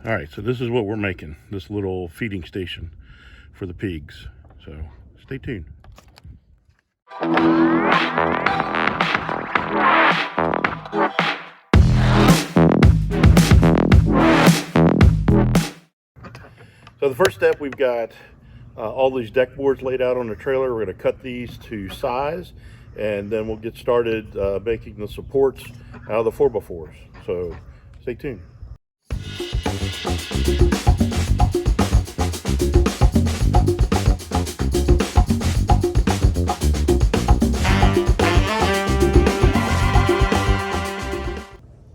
All right, so this is what we're making, this little feeding station for the pigs. So stay tuned. So the first step, we've got all these deck boards laid out on the trailer. We're going to cut these to size, and then we'll get started making the supports out of the 4x4s. So stay tuned.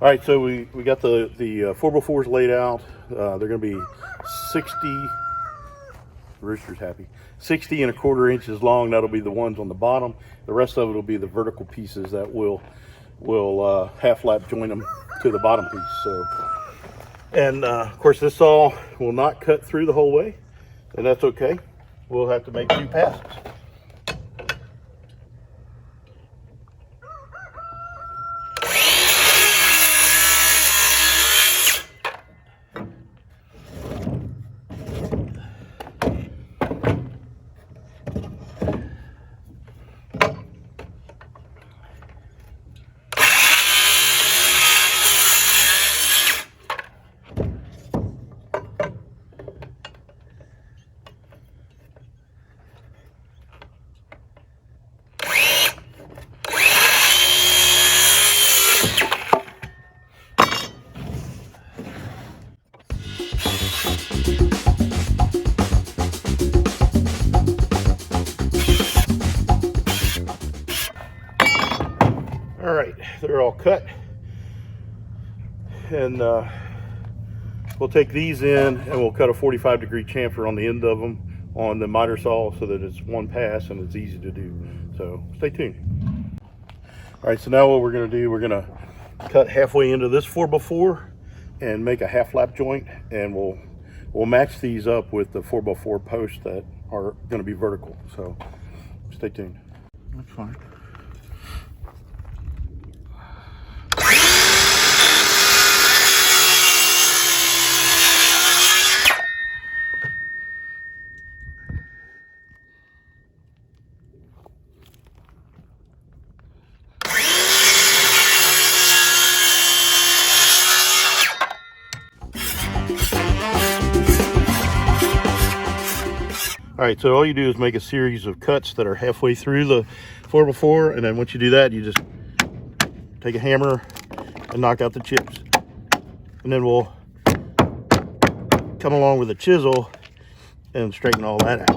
All right, so we got the 4x4s laid out. They're going to be 60, Rooster's happy, 60 1/4 inches long. That'll be the ones on the bottom. The rest of it will be the vertical pieces that will half lap join them to the bottom piece. So, and of course this saw will not cut through the whole way, and that's okay. We'll have to make 2 passes. All right, they're all cut, and we'll take these in and we'll cut a 45-degree chamfer on the end of them on the miter saw so that it's one pass and it's easy to do. So stay tuned. All right, so now what we're going to do, we're going to cut halfway into this 4x4 and make a half lap joint, and we'll match these up with the 4x4 posts that are going to be vertical. So stay tuned. That's fine. All right, so all you do is make a series of cuts that are halfway through the 4x4, and then once you do that, you just take a hammer and knock out the chips. And then we'll come along with a chisel and straighten all that out.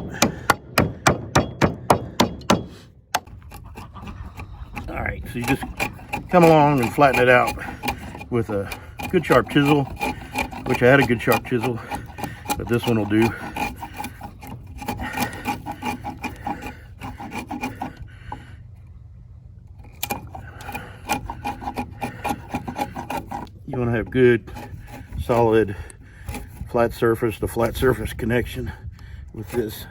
All right, so you just come along and flatten it out with a good sharp chisel, which I had a good sharp chisel, but this one will do. You want to have good, solid, flat surface to flat surface connection with this.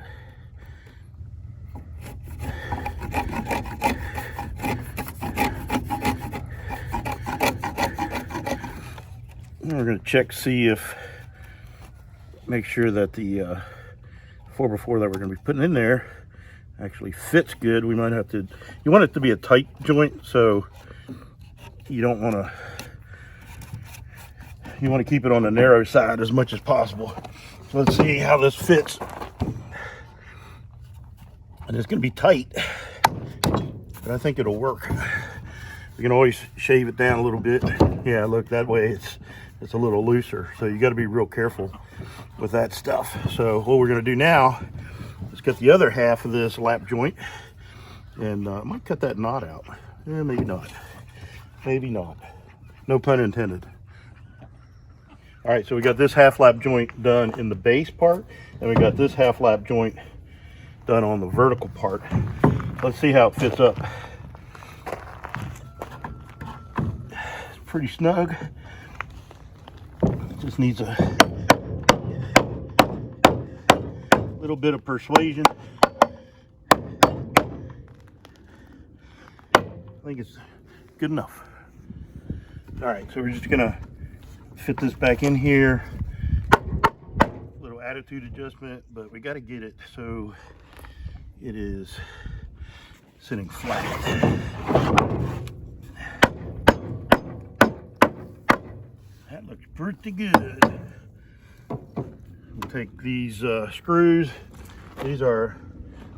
And we're going to check, make sure that the 4x4 that we're going to be putting in there actually fits good. We might have to, you want it to be a tight joint, so you don't want to, you want to keep it on the narrow side as much as possible. So let's see how this fits. And it's going to be tight, but I think it'll work. You can always shave it down a little bit. Yeah, look, that way it's a little looser. So you got to be real careful with that stuff. So what we're going to do now is cut the other half of this lap joint, and I might cut that knot out. Yeah, maybe not. Maybe not. No pun intended. All right, so we got this half lap joint done in the base part, and we got this half lap joint done on the vertical part. Let's see how it fits up. It's pretty snug. It just needs a little bit of persuasion. I think it's good enough. All right, so we're just gonna fit this back in here, attitude adjustment, but we got to get it so it is sitting flat. That looks pretty good. We'll take these screws. These are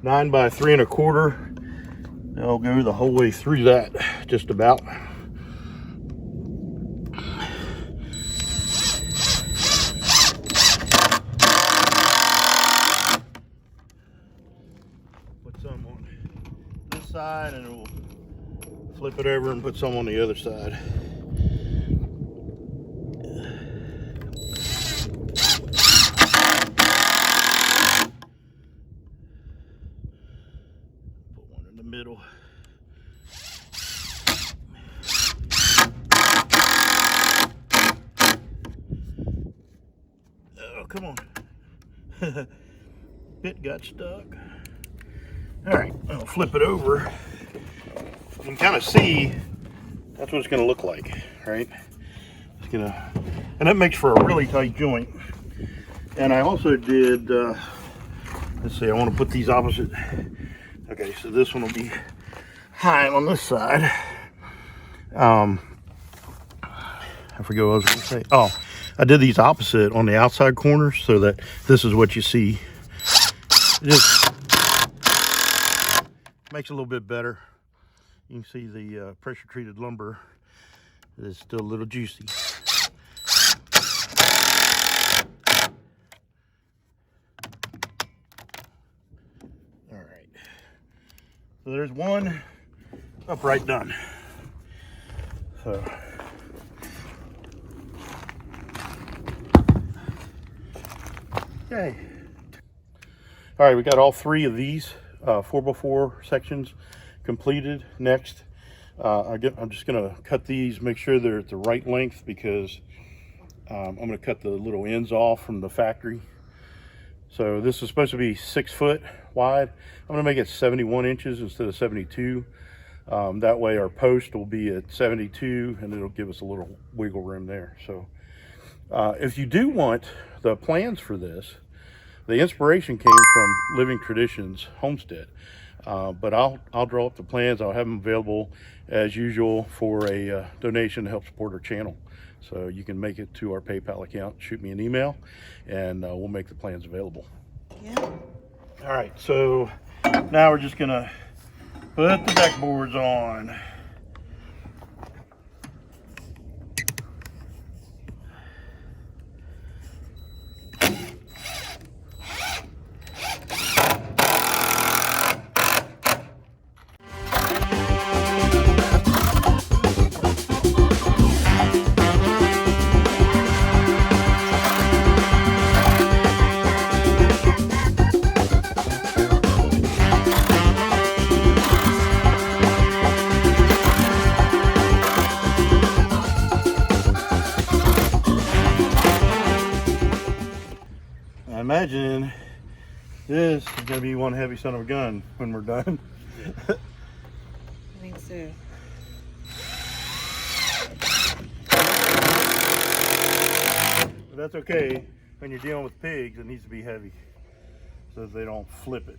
9 by 3 1/4. They'll go the whole way through that, just about. Put some on this side, and we'll flip it over and put some on the other side. Middle. Oh, come on. Bit got stuck. All right, I'll flip it over. You can kind of see that's what it's going to look like, right? It's gonna, and that makes for a really tight joint. And I also did, let's see, I want to put these opposite. Okay, so this one will be high on this side. I forget what I was going to say. Oh, I did these opposite on the outside corners so that this is what you see. It just makes it a little bit better. You can see the pressure treated lumber is still a little juicy. So there's one upright done. So okay. All right, we got all 3 of these 4x4 sections completed. Next, I'm just gonna cut these, make sure they're at the right length, because I'm gonna cut the little ends off from the factory. So this is supposed to be 6 foot wide. I'm gonna make it 71 inches instead of 72. That way our post will be at 72 and it'll give us a little wiggle room there. So if you do want the plans for this, the inspiration came from Living Traditions Homestead. But I'll draw up the plans. I'll have them available as usual for a donation to help support our channel. So you can make it to our PayPal account, shoot me an email, and we'll make the plans available. Yeah. All right, so now we're just gonna put the deck boards on. I imagine this is going to be one heavy son of a gun when we're done. I think so. But that's okay. When you're dealing with pigs, it needs to be heavy so that they don't flip it.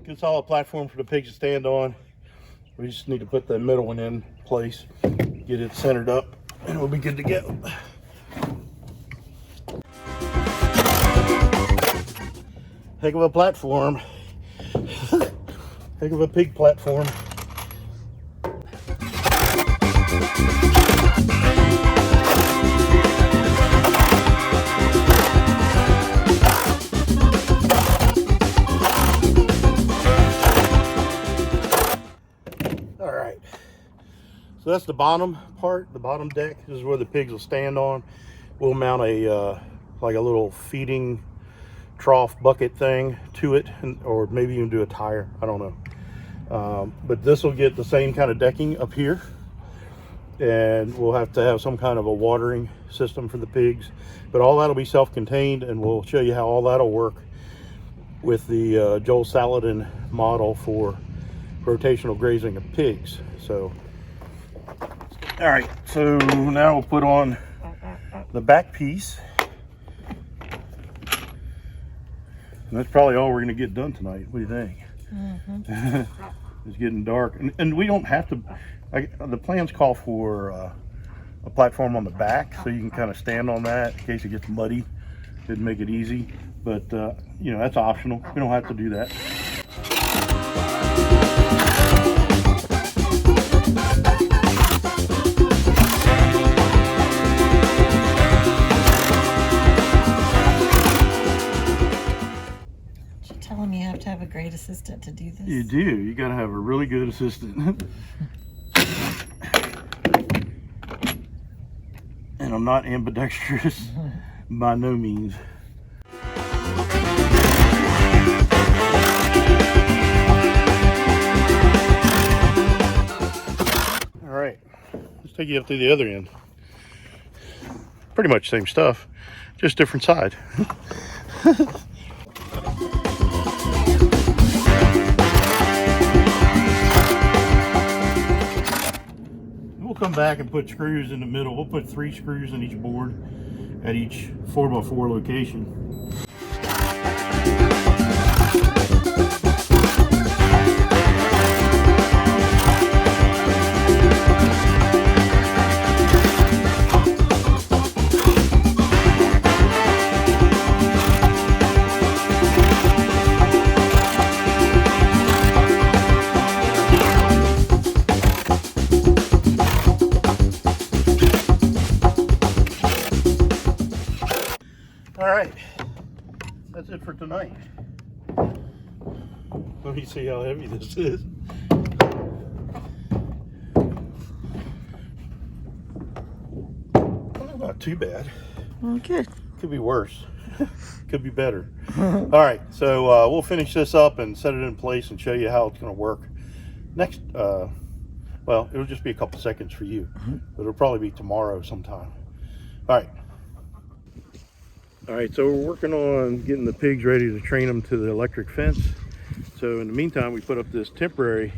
Good solid platform for the pigs to stand on. We just need to put the middle one in place, get it centered up, and we'll be good to go. Heck of a platform. Heck of a pig platform. So that's the bottom part, the bottom deck. This is where the pigs will stand on. We'll mount a like a little feeding trough bucket thing to it, or maybe even do a tire. I don't know. But this will get the same kind of decking up here, and we'll have to have some kind of a watering system for the pigs. But all that'll be self-contained, and we'll show you how all that'll work with the Joel Salatin model for rotational grazing of pigs. So, all right, so now we'll put on the back piece. And that's probably all we're going to get done tonight. What do you think? Mm-hmm. It's getting dark, and we don't have to. The plans call for a platform on the back, so you can kind of stand on that in case it gets muddy. It'd make it easy, but you know, that's optional. We don't have to do that. You're telling me you have to have a great assistant to do this? You do. You got to have a really good assistant. And I'm not ambidextrous by no means. All right, let's take you up to the other end. Pretty much same stuff, just different side. We'll come back and put screws in the middle. We'll put 3 screws in each board at each 4x4 location. All right, that's it for tonight. Let me see how heavy this is. Well, not too bad. Well, good. Could be worse. Could be better. All right, so we'll finish this up and set it in place and show you how it's going to work next. Well, it'll just be a couple seconds for you, but it'll probably be tomorrow sometime. All right. All right, so we're working on getting the pigs ready to train them to the electric fence. So in the meantime, we put up this temporary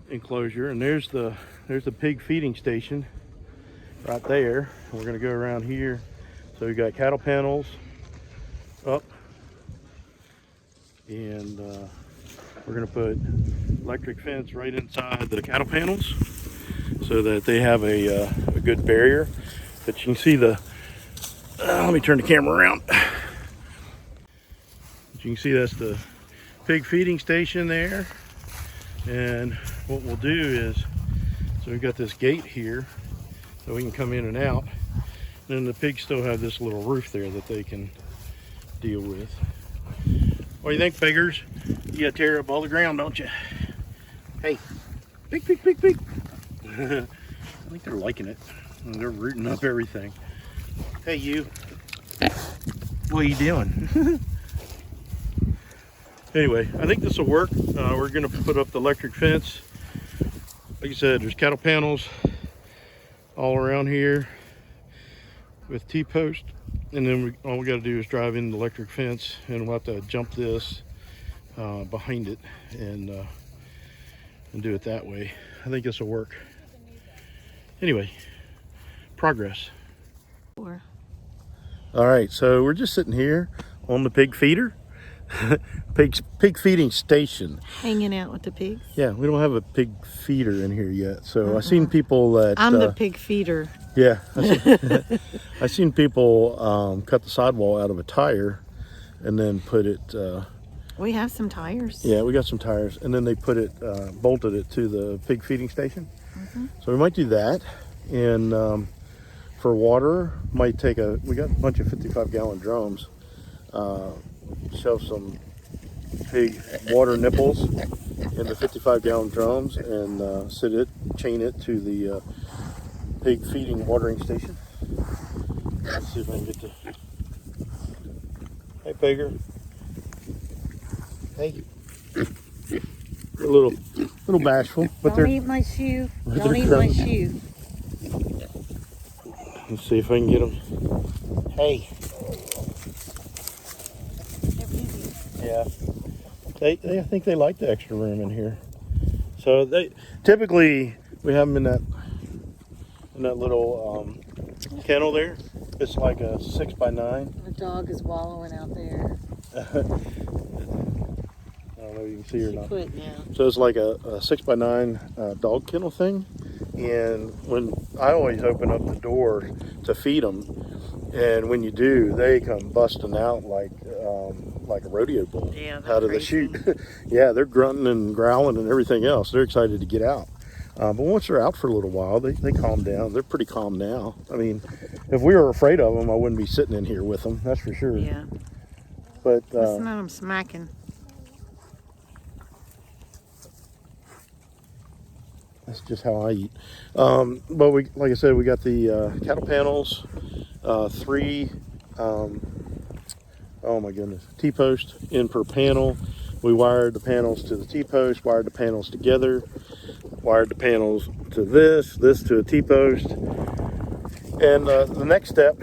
enclosure, and there's the pig feeding station right there. And we're gonna go around here. So we got cattle panels up, and we're gonna put electric fence right inside the cattle panels so that they have a good barrier. But you can see the let me turn the camera around. As you can see, that's the pig feeding station there. And what we'll do is, so we've got this gate here so we can come in and out. And then the pigs still have this little roof there that they can deal with. What do you think, piggers? You gotta tear up all the ground, don't you? Hey, pig, pig, pig, pig. I think they're liking it. And they're rooting up everything. Hey, you. What are you doing? Anyway, I think this will work. We're going to put up the electric fence. Like I said, there's cattle panels all around here with T-post. And then all we got to do is drive in the electric fence, and we'll have to jump this behind it and do it that way. I think this will work. Anyway, progress. All right, so we're just sitting here on the pig feeder, pig feeding station. Hanging out with the pigs. Yeah, we don't have a pig feeder in here yet. So I've seen people that I'm the pig feeder. Yeah, I've seen people cut the sidewall out of a tire and then put it. We have some tires. Yeah, we got some tires, and then they put it, bolted it to the pig feeding station. So we might do that, and. For water, might take we got a bunch of 55-gallon drums. Shove some pig water nipples in the 55-gallon drums and chain it to the pig feeding watering station. Let's see if I can get Hey, Pigger. Hey. A little bashful, but Don't eat my shoe. Don't eat my shoe. Let's see if I can get them. Hey. Yeah. I think they like the extra room in here. So they typically we have them in that little kennel there. It's like a 6x9. The dog is wallowing out there. I don't know if you can see her or not. Quit now. So it's like a 6x9 dog kennel thing. And when I always open up the door to feed them, and when you do, they come busting out like a rodeo bull out of the chute. Yeah, they're grunting and growling and everything else. They're excited to get out. But once they're out for a little while, they calm down. They're pretty calm now. I mean, if we were afraid of them, I wouldn't be sitting in here with them. That's for sure. Yeah. But listen to them smacking. That's just how I eat. But we, like I said, we got the cattle panels, 3, oh my goodness, T-post in per panel. We wired the panels to the T-post, wired the panels together, wired the panels to this to a T-post. And the next step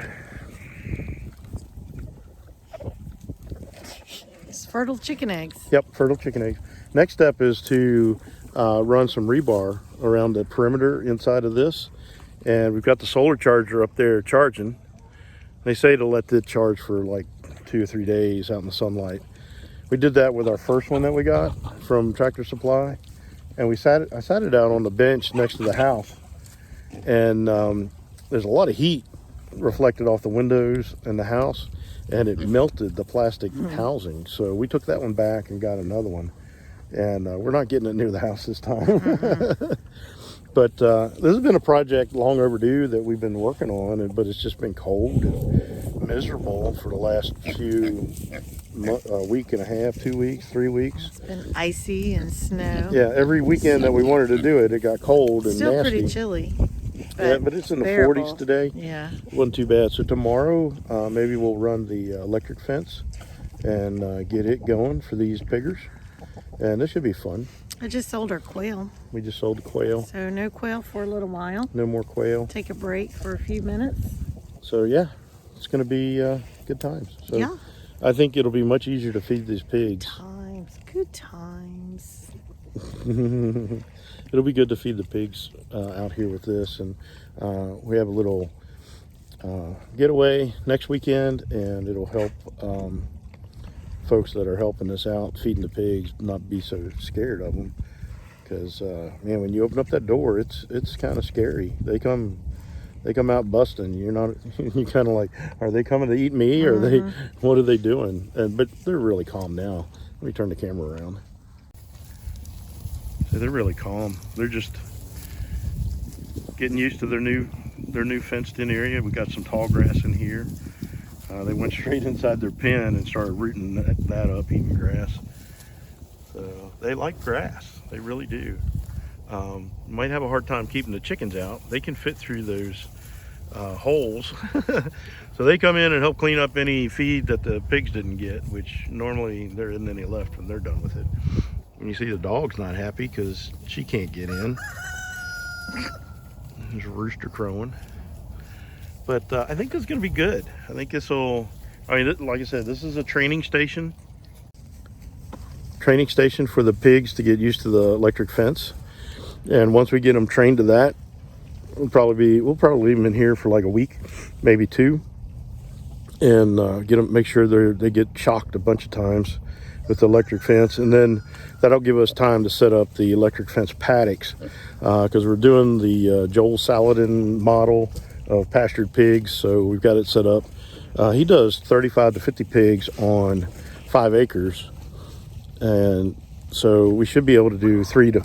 It's fertile chicken eggs. Yep, fertile chicken eggs. Next step is to run some rebar around the perimeter inside of this. And we've got the solar charger up there charging. They say to let it charge for like 2 or 3 days out in the sunlight. We did that with our first one that we got from Tractor Supply. And I sat it out on the bench next to the house. And there's a lot of heat reflected off the windows in the house. And it melted the plastic housing. So we took that one back and got another one. And we're not getting it near the house this time. But this has been a project long overdue that we've been working on, but it's just been cold and miserable for the last few week and a half, 2 weeks, 3 weeks. It's been icy and snow. Yeah, every weekend that we wanted to do it, it got cold and Still nasty. pretty chilly. Yeah, but it's in the bearable. 40s today. Yeah. It wasn't too bad. So tomorrow, maybe we'll run the electric fence and get it going for these piggers. And this should be fun. I just sold our quail. We just sold the quail. So no quail for a little while. No more quail. Take a break for a few minutes. So yeah, it's going to be good times. So Yeah. I think it'll be much easier to feed these pigs. Good times. It'll be good to feed the pigs out here with this. And we have a little getaway next weekend, and it'll help folks that are helping us out feeding the pigs not be so scared of them, because man, when you open up that door, it's kind of scary. They come out busting. You're kind of like, are they coming to eat me, or what are they doing? But they're really calm now. Let me turn the camera around. So they're really calm. They're just getting used to their new fenced in area. We got some tall grass in here. They went straight inside their pen and started rooting that up, eating grass. So they like grass. They really do. Might have a hard time keeping the chickens out. They can fit through those holes. So they come in and help clean up any feed that the pigs didn't get, which normally there isn't any left when they're done with it. And you see the dog's not happy because she can't get in. There's a rooster crowing. But I think it's going to be good. I think this will, like I said, this is a training station for the pigs to get used to the electric fence. And once we get them trained to that, we'll probably leave them in here for like a week, maybe 2, and make sure they get shocked a bunch of times with the electric fence. And then that'll give us time to set up the electric fence paddocks, because we're doing the Joel Saladin model of pastured pigs. So we've got it set up. He does 35 to 50 pigs on 5 acres. And so we should be able to do 3 to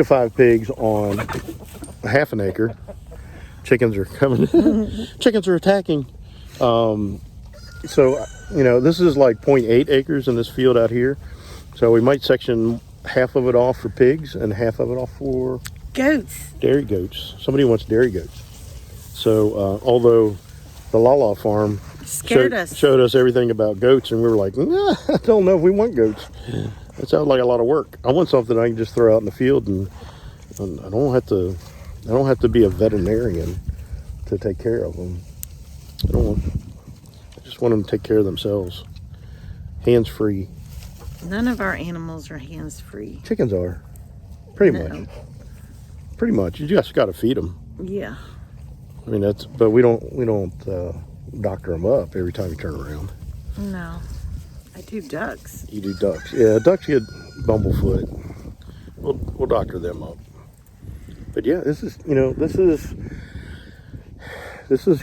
5 pigs on a half an acre. Chickens are coming. Chickens are attacking. So, this is like 0.8 acres in this field out here. So we might section half of it off for pigs and half of it off for goats. Dairy goats. Somebody wants dairy goats. So, although the Lala farm Scared us. Showed us everything about goats, and we were like, nah, I don't know if we want goats. That sounds like a lot of work. I want something I can just throw out in the field, and I don't have to be a veterinarian to take care of them. I just want them to take care of themselves. Hands free. None of our animals are hands-free. Chickens are. Pretty No. much. Pretty much. You just got to feed them. Yeah. I mean, but we don't doctor them up every time you turn around. No. I do ducks. You do ducks. Yeah, ducks get bumblefoot. We'll doctor them up. But yeah, this is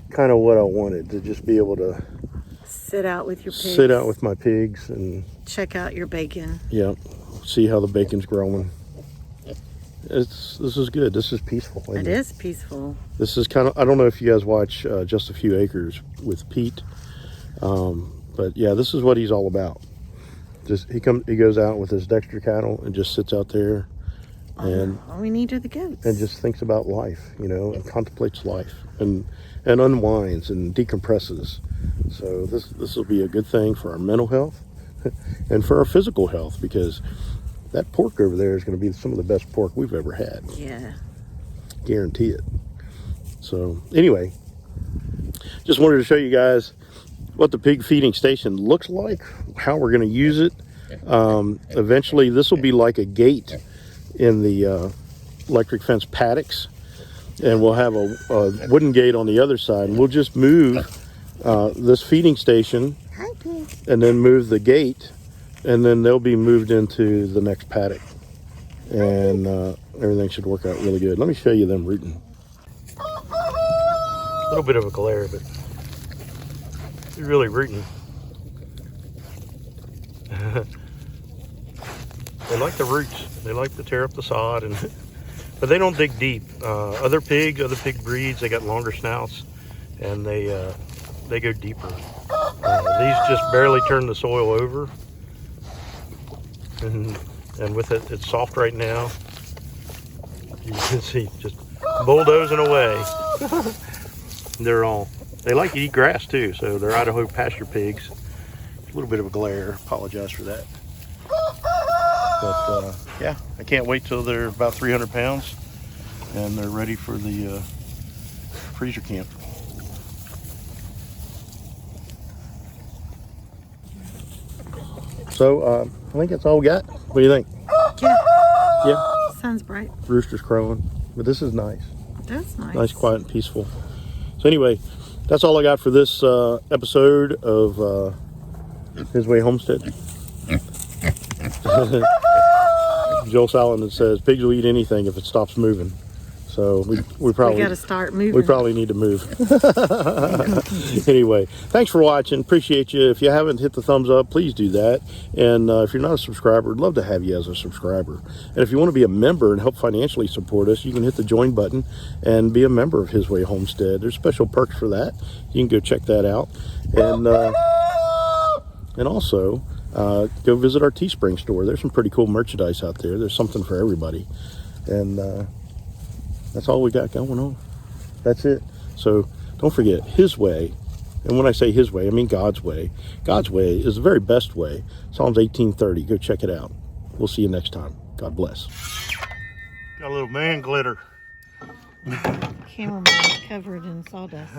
kind of what I wanted, to just be able to Sit out with your pigs. sit out with my pigs and Check out your bacon. yeah, see how the bacon's growing. This is good. This is peaceful. It is peaceful. This is kind of, I don't know if you guys watch Just a Few Acres with Pete, but yeah, this is what he's all about. Just he goes out with his Dexter cattle and just sits out there, and All we need are the goats. and just thinks about life, and contemplates life and unwinds and decompresses. So this will be a good thing for our mental health and for our physical health, because that pork over there is going to be some of the best pork we've ever had. Yeah. Guarantee it. So anyway, just wanted to show you guys what the pig feeding station looks like, how we're going to use it. Eventually this will be like a gate in the electric fence paddocks, and we'll have a wooden gate on the other side, and we'll just move this feeding station and then move the gate, and then they'll be moved into the next paddock, and everything should work out really good. Let me show you them rooting. A little bit of a glare, but they're really rooting. They like the roots. They like to tear up the sod, but they don't dig deep. Other pig breeds, they got longer snouts, and they go deeper. These just barely turn the soil over, and with it, it's soft right now. You can see just bulldozing away. They like to eat grass too, so they're Idaho pasture pigs. A little bit of a glare, apologize for that. But yeah, I can't wait till they're about 300 pounds and they're ready for the freezer camp. So I think that's all we got. What do you think? Yeah. Yeah, Sounds bright. rooster's crowing, but this is nice. That's nice. Nice, quiet, and peaceful. So anyway, that's all I got for this episode of His Way Homestead. Joel Salaman says pigs will eat anything if it stops moving. So we probably got to start moving. we probably need to move. Anyway, thanks for watching. Appreciate you. If you haven't hit the thumbs up, please do that. And if you're not a subscriber, I'd love to have you as a subscriber. And if you want to be a member and help financially support us, you can hit the join button and be a member of His Way Homestead. There's special perks for that. You can go check that out. And also go visit our Teespring store. There's some pretty cool merchandise out there. There's something for everybody. And that's all we got going on. That's it. So don't forget, His way, and when I say His way, I mean God's way. God's way is the very best way. Psalms 18:30. Go check it out. We'll see you next time. God bless. Got a little man glitter. Cameraman covered in sawdust.